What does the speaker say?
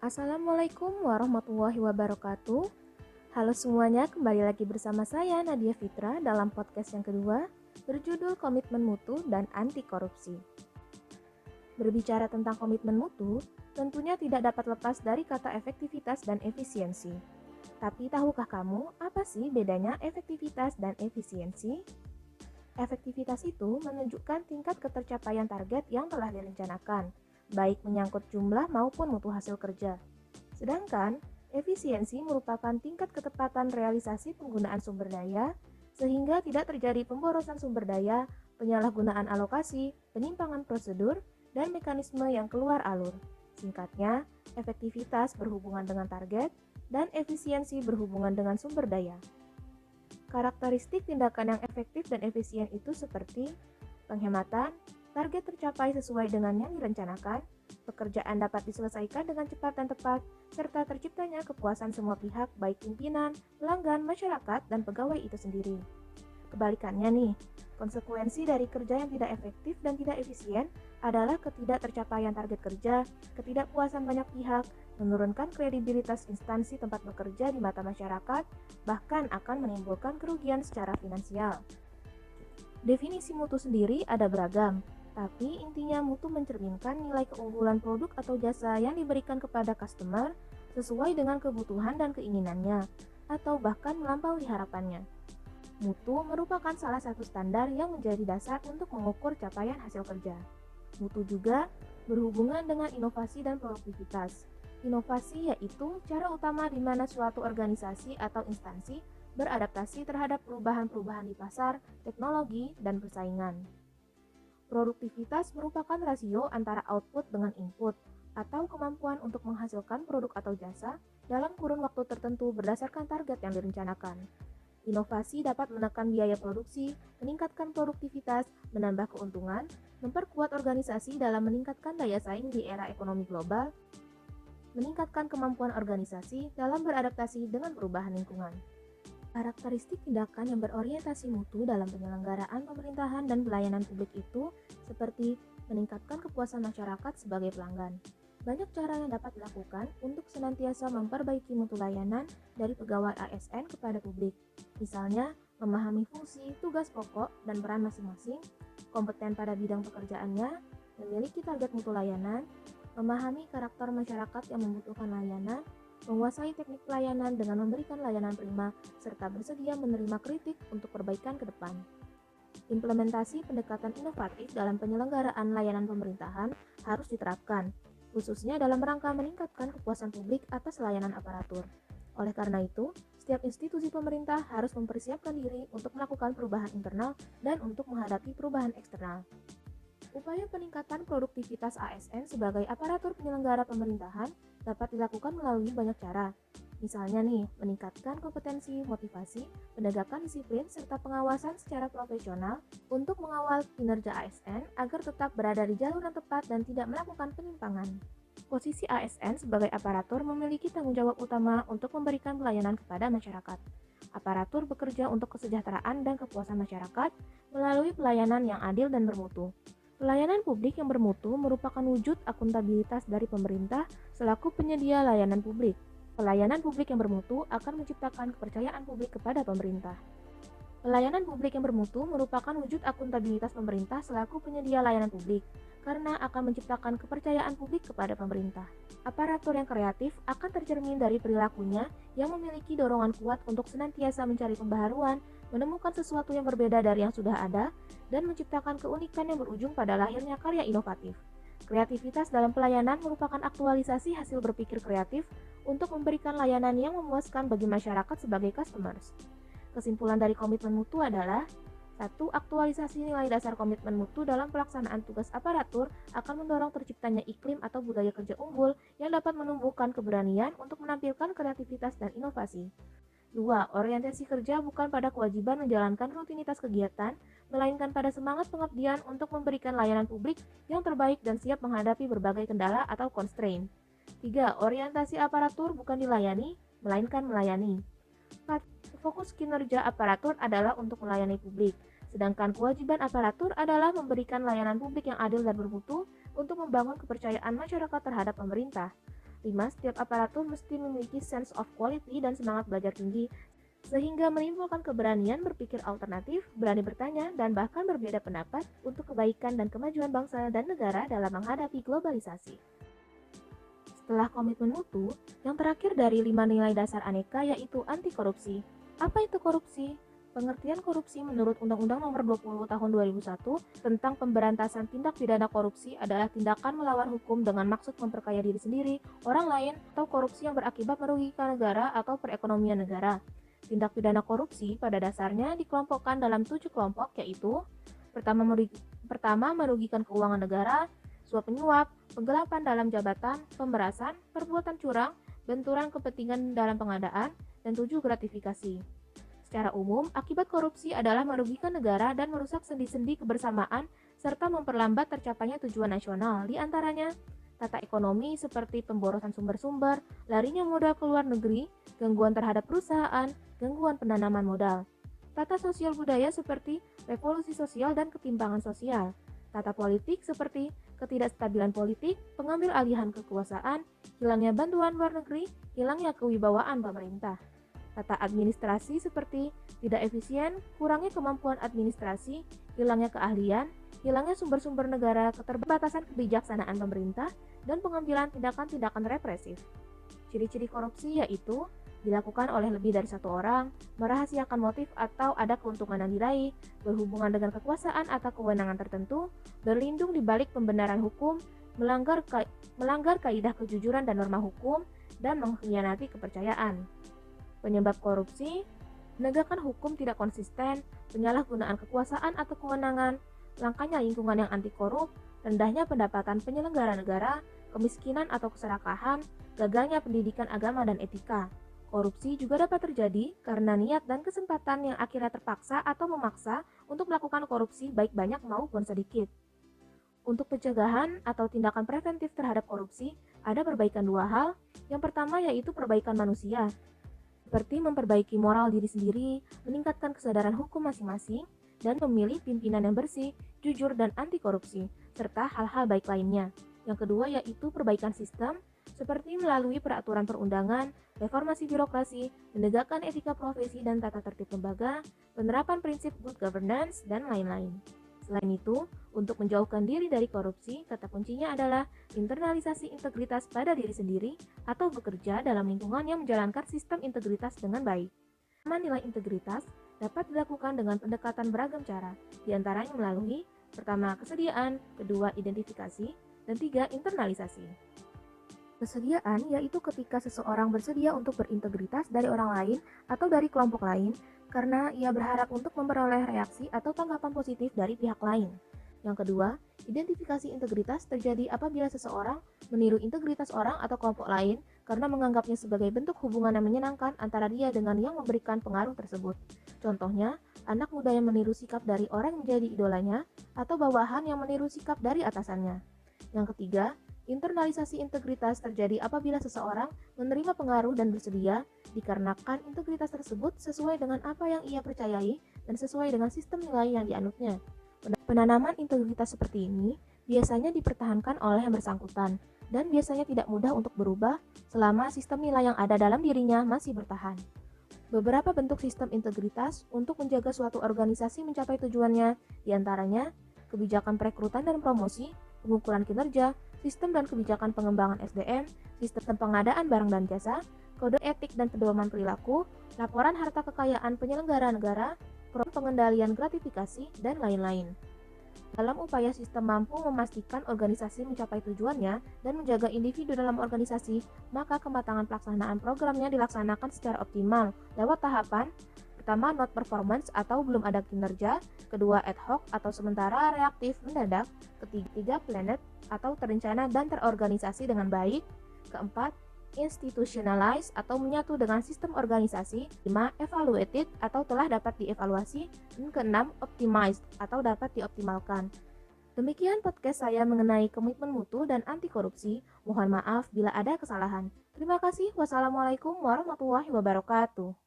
Assalamualaikum warahmatullahi wabarakatuh. Halo semuanya, kembali lagi bersama saya Nadia Fitra dalam podcast yang kedua berjudul Komitmen Mutu dan Anti Korupsi. Berbicara tentang komitmen mutu, tentunya tidak dapat lepas dari kata efektivitas dan efisiensi. Tapi tahukah kamu apa sih bedanya efektivitas dan efisiensi? Efektivitas itu menunjukkan tingkat ketercapaian target yang telah direncanakan, baik menyangkut jumlah maupun mutu hasil kerja. Sedangkan, efisiensi merupakan tingkat ketepatan realisasi penggunaan sumber daya, sehingga tidak terjadi pemborosan sumber daya, penyalahgunaan alokasi, penyimpangan prosedur, dan mekanisme yang keluar alur. Singkatnya, efektivitas berhubungan dengan target, dan efisiensi berhubungan dengan sumber daya. Karakteristik tindakan yang efektif dan efisien itu seperti penghematan, target tercapai sesuai dengan yang direncanakan, pekerjaan dapat diselesaikan dengan cepat dan tepat, serta terciptanya kepuasan semua pihak baik pimpinan, pelanggan, masyarakat, dan pegawai itu sendiri. Kebalikannya nih, konsekuensi dari kerja yang tidak efektif dan tidak efisien adalah ketidaktercapaian target kerja, ketidakpuasan banyak pihak, menurunkan kredibilitas instansi tempat bekerja di mata masyarakat, bahkan akan menimbulkan kerugian secara finansial. Definisi mutu sendiri ada beragam, tapi intinya mutu mencerminkan nilai keunggulan produk atau jasa yang diberikan kepada customer sesuai dengan kebutuhan dan keinginannya, atau bahkan melampaui harapannya. Mutu merupakan salah satu standar yang menjadi dasar untuk mengukur capaian hasil kerja. Mutu juga berhubungan dengan inovasi dan produktivitas. Inovasi yaitu cara utama di mana suatu organisasi atau instansi beradaptasi terhadap perubahan-perubahan di pasar, teknologi, dan persaingan. Produktivitas merupakan rasio antara output dengan input, atau kemampuan untuk menghasilkan produk atau jasa dalam kurun waktu tertentu berdasarkan target yang direncanakan. Inovasi dapat menekan biaya produksi, meningkatkan produktivitas, menambah keuntungan, memperkuat organisasi dalam meningkatkan daya saing di era ekonomi global, meningkatkan kemampuan organisasi dalam beradaptasi dengan perubahan lingkungan. Karakteristik tindakan yang berorientasi mutu dalam penyelenggaraan pemerintahan dan pelayanan publik itu seperti meningkatkan kepuasan masyarakat sebagai pelanggan. Banyak cara yang dapat dilakukan untuk senantiasa memperbaiki mutu layanan dari pegawai ASN kepada publik. Misalnya, memahami fungsi, tugas pokok, dan peran masing-masing, kompeten pada bidang pekerjaannya, memiliki target mutu layanan, memahami karakter masyarakat yang membutuhkan layanan, menguasai teknik pelayanan dengan memberikan layanan prima, serta bersedia menerima kritik untuk perbaikan ke depan. Implementasi pendekatan inovatif dalam penyelenggaraan layanan pemerintahan harus diterapkan, khususnya dalam rangka meningkatkan kepuasan publik atas layanan aparatur. Oleh karena itu, setiap institusi pemerintah harus mempersiapkan diri untuk melakukan perubahan internal dan untuk menghadapi perubahan eksternal. Upaya peningkatan produktivitas ASN sebagai aparatur penyelenggara pemerintahan dapat dilakukan melalui banyak cara. Misalnya nih, meningkatkan kompetensi, motivasi, penegakan disiplin, serta pengawasan secara profesional untuk mengawal kinerja ASN agar tetap berada di jalur yang tepat dan tidak melakukan penyimpangan. Posisi ASN sebagai aparatur memiliki tanggung jawab utama untuk memberikan pelayanan kepada masyarakat. Aparatur bekerja untuk kesejahteraan dan kepuasan masyarakat melalui pelayanan yang adil dan bermutu. Pelayanan publik yang bermutu merupakan wujud akuntabilitas dari pemerintah selaku penyedia layanan publik. Pelayanan publik yang bermutu akan menciptakan kepercayaan publik kepada pemerintah. Pelayanan publik yang bermutu merupakan wujud akuntabilitas pemerintah selaku penyedia layanan publik, karena akan menciptakan kepercayaan publik kepada pemerintah. Aparatur yang kreatif akan tercermin dari perilakunya yang memiliki dorongan kuat untuk senantiasa mencari pembaharuan, menemukan sesuatu yang berbeda dari yang sudah ada, dan menciptakan keunikan yang berujung pada lahirnya karya inovatif. Kreativitas dalam pelayanan merupakan aktualisasi hasil berpikir kreatif untuk memberikan layanan yang memuaskan bagi masyarakat sebagai customers. Kesimpulan dari komitmen mutu adalah 1. Aktualisasi nilai dasar komitmen mutu dalam pelaksanaan tugas aparatur akan mendorong terciptanya iklim atau budaya kerja unggul yang dapat menumbuhkan keberanian untuk menampilkan kreativitas dan inovasi. 2. Orientasi kerja bukan pada kewajiban menjalankan rutinitas kegiatan, melainkan pada semangat pengabdian untuk memberikan layanan publik yang terbaik dan siap menghadapi berbagai kendala atau constraint. 3. Orientasi aparatur bukan dilayani, melainkan melayani. 4. Fokus kinerja aparatur adalah untuk melayani publik, sedangkan kewajiban aparatur adalah memberikan layanan publik yang adil dan bermutu untuk membangun kepercayaan masyarakat terhadap pemerintah. 5. Setiap aparatur mesti memiliki sense of quality dan semangat belajar tinggi, sehingga menimbulkan keberanian berpikir alternatif, berani bertanya, dan bahkan berbeda pendapat untuk kebaikan dan kemajuan bangsa dan negara dalam menghadapi globalisasi. Setelah komitmen mutu, yang terakhir dari 5 nilai dasar Aneka yaitu anti korupsi. Apa itu korupsi? Pengertian korupsi menurut Undang-Undang Nomor 20 Tahun 2001 tentang pemberantasan tindak pidana korupsi adalah tindakan melawan hukum dengan maksud memperkaya diri sendiri, orang lain, atau korupsi yang berakibat merugikan negara atau perekonomian negara. Tindak pidana korupsi pada dasarnya dikelompokkan dalam 7 kelompok yaitu pertama merugikan keuangan negara, suap menyuap, penggelapan dalam jabatan, pemberasan, perbuatan curang, benturan kepentingan dalam pengadaan, dan 7 gratifikasi. Secara umum, akibat korupsi adalah merugikan negara dan merusak sendi-sendi kebersamaan serta memperlambat tercapainya tujuan nasional, di antaranya tata ekonomi seperti pemborosan sumber-sumber, larinya modal ke luar negeri, gangguan terhadap perusahaan, gangguan penanaman modal. Tata sosial budaya seperti revolusi sosial dan ketimpangan sosial. Tata politik seperti ketidakstabilan politik, pengambil alihan kekuasaan, hilangnya bantuan luar negeri, hilangnya kewibawaan pemerintah. Tata administrasi seperti tidak efisien, kurangnya kemampuan administrasi, hilangnya keahlian, hilangnya sumber-sumber negara, keterbatasan kebijaksanaan pemerintah, dan pengambilan tindakan-tindakan represif. Ciri-ciri korupsi yaitu dilakukan oleh lebih dari satu orang, merahasiakan motif atau ada keuntungan yang diraih, berhubungan dengan kekuasaan atau kewenangan tertentu, berlindung di balik pembenaran hukum, melanggar kaidah kejujuran dan norma hukum, dan mengkhianati kepercayaan. Penyebab korupsi, penegakan hukum tidak konsisten, penyalahgunaan kekuasaan atau kewenangan, langkanya lingkungan yang anti korup, rendahnya pendapatan penyelenggara negara, kemiskinan atau keserakahan, gagalnya pendidikan agama dan etika. Korupsi juga dapat terjadi karena niat dan kesempatan yang akhirnya terpaksa atau memaksa untuk melakukan korupsi baik banyak maupun sedikit. Untuk pencegahan atau tindakan preventif terhadap korupsi, ada perbaikan dua hal. Yang pertama yaitu perbaikan manusia, seperti memperbaiki moral diri sendiri, meningkatkan kesadaran hukum masing-masing, dan memilih pimpinan yang bersih, jujur, dan anti korupsi, serta hal-hal baik lainnya. Yang kedua yaitu perbaikan sistem, seperti melalui peraturan perundangan, reformasi birokrasi, menegakkan etika profesi dan tata tertib lembaga, penerapan prinsip good governance, dan lain-lain. Selain itu, untuk menjauhkan diri dari korupsi, kata kuncinya adalah internalisasi integritas pada diri sendiri atau bekerja dalam lingkungan yang menjalankan sistem integritas dengan baik. Nilai integritas dapat dilakukan dengan pendekatan beragam cara, diantaranya melalui pertama, kesediaan, kedua, identifikasi, dan tiga, internalisasi. Kesediaan yaitu ketika seseorang bersedia untuk berintegritas dari orang lain atau dari kelompok lain karena ia berharap untuk memperoleh reaksi atau tanggapan positif dari pihak lain. Yang kedua, identifikasi integritas terjadi apabila seseorang meniru integritas orang atau kelompok lain karena menganggapnya sebagai bentuk hubungan yang menyenangkan antara dia dengan yang memberikan pengaruh tersebut. Contohnya, anak muda yang meniru sikap dari orang yang menjadi idolanya atau bawahan yang meniru sikap dari atasannya. Yang ketiga, internalisasi integritas terjadi apabila seseorang menerima pengaruh dan bersedia dikarenakan integritas tersebut sesuai dengan apa yang ia percayai dan sesuai dengan sistem nilai yang dianutnya. Penanaman integritas seperti ini biasanya dipertahankan oleh yang bersangkutan dan biasanya tidak mudah untuk berubah selama sistem nilai yang ada dalam dirinya masih bertahan. Beberapa bentuk sistem integritas untuk menjaga suatu organisasi mencapai tujuannya, diantaranya kebijakan perekrutan dan promosi, pengukuran kinerja, sistem dan kebijakan pengembangan SDM, sistem pengadaan barang dan jasa, kode etik dan pedoman perilaku, laporan harta kekayaan penyelenggara negara, pengendalian gratifikasi, dan lain-lain. Dalam upaya sistem mampu memastikan organisasi mencapai tujuannya dan menjaga individu dalam organisasi, maka kematangan pelaksanaan programnya dilaksanakan secara optimal lewat tahapan. Pertama, not performance atau belum ada kinerja. Kedua, ad hoc atau sementara reaktif mendadak. Ketiga, planned atau terencana dan terorganisasi dengan baik. Keempat, institutionalize atau menyatu dengan sistem organisasi. 5, evaluated atau telah dapat dievaluasi. Dan keenam, optimized atau dapat dioptimalkan. Demikian podcast saya mengenai komitmen mutu dan anti korupsi. Mohon maaf bila ada kesalahan. Terima kasih. Wassalamualaikum warahmatullahi wabarakatuh.